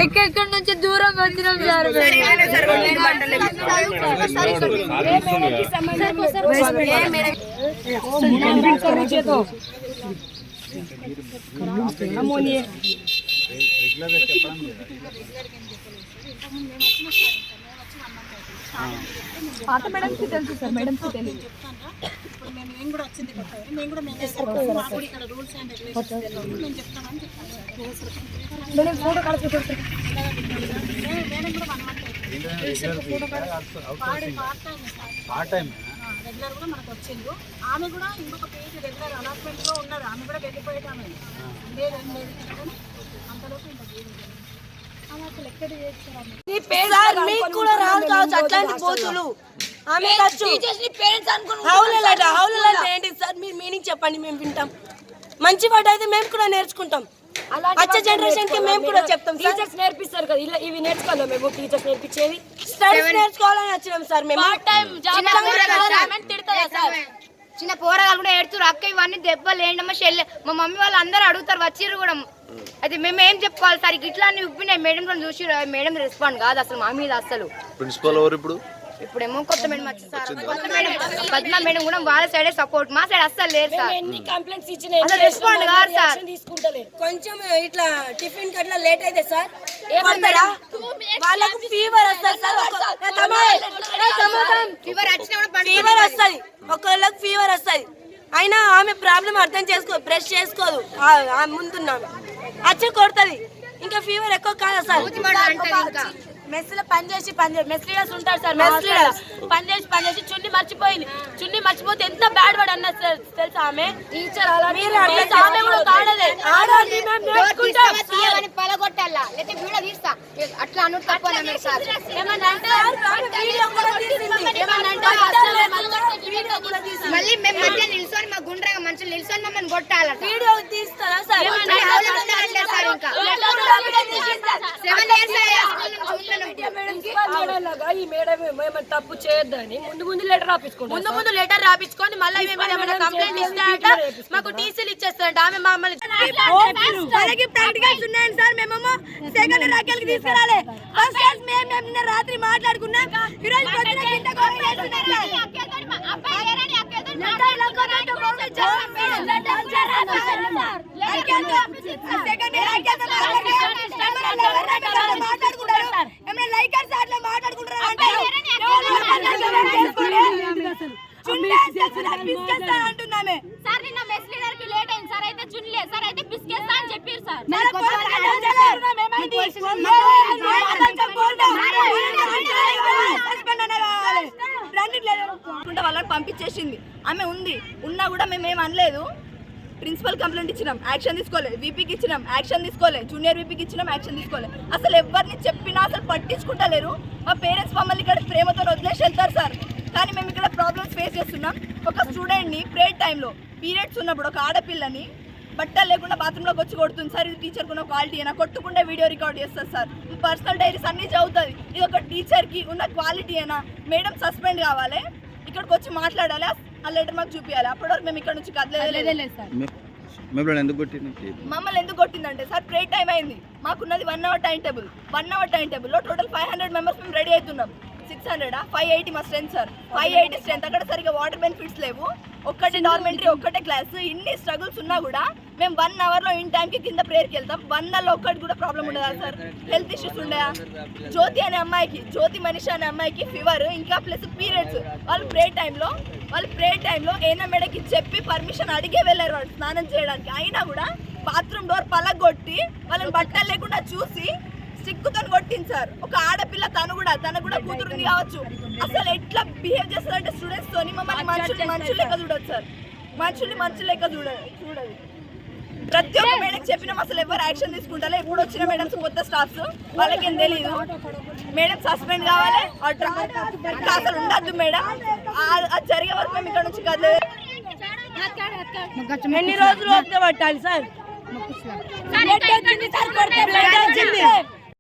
ఎక్కడి నుంచి దూరం వచ్చినాం పాత మేడంకి తెలుసు సార్, మేడంకి తెలియదు. మేము కూడా వచ్చింది మేము కూడా ఇక్కడ రూల్స్ అండ్ రెగ్యులేషన్స్ మేము చెప్తామని చెప్పాను ఫోటో రెగ్యులర్ కూడా మనకు వచ్చిండు. ఆమె కూడా ఇంకొక పేజ్ రెగ్యులర్ అలాట్మెంట్ లో ఉన్నారు, ఆమె కూడా వెళ్ళిపోయేటామె లేదని లేదు అంతలోపు ఇంకా మీనింగ్ చెప్పండి, మేము వింటాం. మంచి వర్డ్ అయితే మేము కూడా నేర్చుకుంటాం. వచ్చే జనరేషన్ కి మేము కూడా చెప్తాం. టీచర్స్ నేర్పిస్తారు కదా, ఇలా ఇవి నేర్చుకోవాలి. మేము టీచర్స్ నేర్పించేది స్టడీస్ నేర్చుకోవాలని వచ్చినాం సార్. మేము చిన్న పోరగాలు కూడా ఏడుతురు, అక్క ఇవన్నీ దెబ్బలు ఏంటమ్మా షెల్. మా మమ్మీ వాళ్ళు అందరూ అడుగుతారు, వచ్చిర్రు కూడా. అయితే మేము ఏం చెప్పుకోవాలి సార్, ఇట్లా అన్ని ఉప్పినాయి. మేడం కూడా చూసి మేడం రెస్పాండ్ కాదు అసలు మా మీద అసలు. ప్రిన్సిపల్ ఎవరు ఇప్పుడేమో కొత్త మేడం వచ్చింది సార్, కొత్త మేడం పద్మ మేడం కూడా వాళ్ళ సైడే సపోర్ట్, మా సైడ్ అస్సలు లేదు సార్. కంప్లైంట్స్ ఇచ్చిన రెస్పాండ్ కాదు సార్. కొంచెం ఇట్లా టిఫిన్ కట్లా లేట్ అయితే సార్ ఏమంటారా, వాళ్ళకు ఫీవర్ వస్తుంది సార్. ఫీవర్ వస్తుంది, ఒకళ్ళకి ఫీవర్ వస్తుంది. అయినా ఆమె ప్రాబ్లం అర్థం బ్రష్ చేసుకోదు. ముందున్నాను వచ్చి కొడుతుంది, ఇంకా ఫీవర్ ఎక్కువ కాదా సార్. మెస్ లో పనిచేసి మెస్ లీడర్స్ ఉంటారు సార్, మెస్ లీడర్స్ పనిచేసి చున్ని మర్చిపోయింది. చున్ని మర్చిపోతే ఎంత బ్యాడ్ వర్డ్ అన్నది తెలుసా ఆమె. టీచర్ అలా ఆమె కూడా కాడదే పలగొట్టాలా లేకపోతే వీడియో తీస్తా అట్లా అను మళ్ళీ మేము మధ్య నిల్చొని మా గుండ్రగా మనుషులు నిల్చొని మమ్మల్ని కొట్టాల. వీడియో తీస్తారా సార్? ఈ మేడం తప్పు చేయొద్దని ముందు లెటర్ రాపించుకొని మళ్ళీ కంప్లైంట్ ఇస్తాయట, మాకు టీసీలు ఇచ్చేస్తారంట. ఆమె మమ్మల్ని ప్రాక్టికల్స్ ఉన్నాయండి సార్, మేమేమో సెకండ్ రాకెల్కి తీసుకురాలే. ఫస్ట్ క్లాస్ మేము నిన్న రాత్రి మాట్లాడుకున్నాం. ఈరోజు అంటున్నామే సార్. నిన్న మెస్ లీడర్ కి లేట్ అయింది సార్, అయితే చున్లే సార్, అయితే బిస్కెట్స్ అని చెప్పారు సార్. వాళ్ళని పంపించేసింది. ఆమె ఉన్నా కూడా మేమేం అనలేదు. ప్రిన్సిపల్ కంప్లైంట్ ఇచ్చినాం, యాక్షన్ తీసుకోలేదు. వీపీకి ఇచ్చినాం, యాక్షన్ తీసుకోలేదు. జూనియర్ వీపీకి ఇచ్చినాం, యాక్షన్ తీసుకోలేదు. అసలు ఎవరిని చెప్పినా అసలు పట్టించుకుంటలేరు. మా పేరెంట్స్ మమ్మల్ని ఇక్కడ ప్రేమతో వదిలేసి వెళ్తారు సార్. కానీ మేము ఇక్కడ ప్రాబ్లమ్స్ ఫేస్ చేస్తున్నాం. ఒక స్టూడెంట్ని ప్రేయర్ టైంలో పీరియడ్స్ ఉన్నప్పుడు ఒక ఆడపిల్లని బట్టలు లేకుండా బాత్రూంలోకి వచ్చి కొడుతుంది సార్. ఇది టీచర్కి ఉన్న క్వాలిటీ అయినా కొట్టుకుంటే వీడియో రికార్డ్ చేస్తారు సార్. పర్సనల్ డైరీస్ అన్నీ చదువుతుంది. ఇది ఒక టీచర్కి ఉన్న క్వాలిటీ అయినా. మేడం సస్పెండ్ కావాలి, ఇక్కడికి వచ్చి మాట్లాడాలి, ఆ లెటర్ మాకు చూపించాలి. అప్పటి వరకు మేము ఇక్కడ నుంచి కదలేదు సార్. మమ్మల్ని ఎందుకు కొట్టిందంటే సార్, ప్రే టైం అయింది. మాకున్నది 1 hour time table. 1 hour time టేబుల్లో టోటల్ 500 మెంబర్స్ మేము రెడీ అవుతున్నాం. 600 580 మా స్ట్రెంత్ సార్. 580 స్ట్రెంత్. అక్కడ సరిగ్గా వాటర్ బెనిఫిట్స్ లేవు, ఒక్కటే డార్మెంటరీ, ఒక్కటే క్లాస్. ఇన్ని స్ట్రగుల్స్ ఉన్నా కూడా మేము 1 hourలో ఇన్ టైంకి కింద ప్రేయర్కి వెళ్తాం. 1 hourలో ఒక్కటి కూడా ప్రాబ్లం ఉండదా సార్? హెల్త్ ఇష్యూస్ ఉండయా? జ్యోతి మనిషి అనే అమ్మాయికి ఫీవర్, ఇంకా ప్లస్ పీరియడ్స్. వాళ్ళు ప్రే టైంలో ఏనా మేడకి చెప్పి పర్మిషన్ అడిగే వెళ్ళారు వాళ్ళు స్నానం చేయడానికి. అయినా కూడా బాత్రూమ్ డోర్ పలగొట్టి వాళ్ళని బట్టలు లేకుండా చూసి సిగ్గుతో కొట్టింది సార్. ఒక ఆడపిల్ల, తను కూడా కూతురుంది కావచ్చు. అసలు ఎట్లా బిహేవ్ చేస్తారంటే స్టూడెంట్స్ తోని మమ్మల్ని మనుషులు లెక్క చూడదు సార్. మనుషులు లెక్క చూడదు. ప్రతి ఒక్క మేడం చెప్పినాం, అసలు ఎవరు యాక్షన్ తీసుకుంటారో. ఇప్పుడు వచ్చిన మేడమ్స్ కొత్త స్టాఫ్స్, వాళ్ళకేం తెలీదు. మేడం సస్పెండ్ కావాలి, అసలు ఉండద్దు మేడం. అది జరిగే వరకు మేము ఇక్కడ నుంచి కదలేదు. ఎన్ని రోజులు పట్టాలి సార్?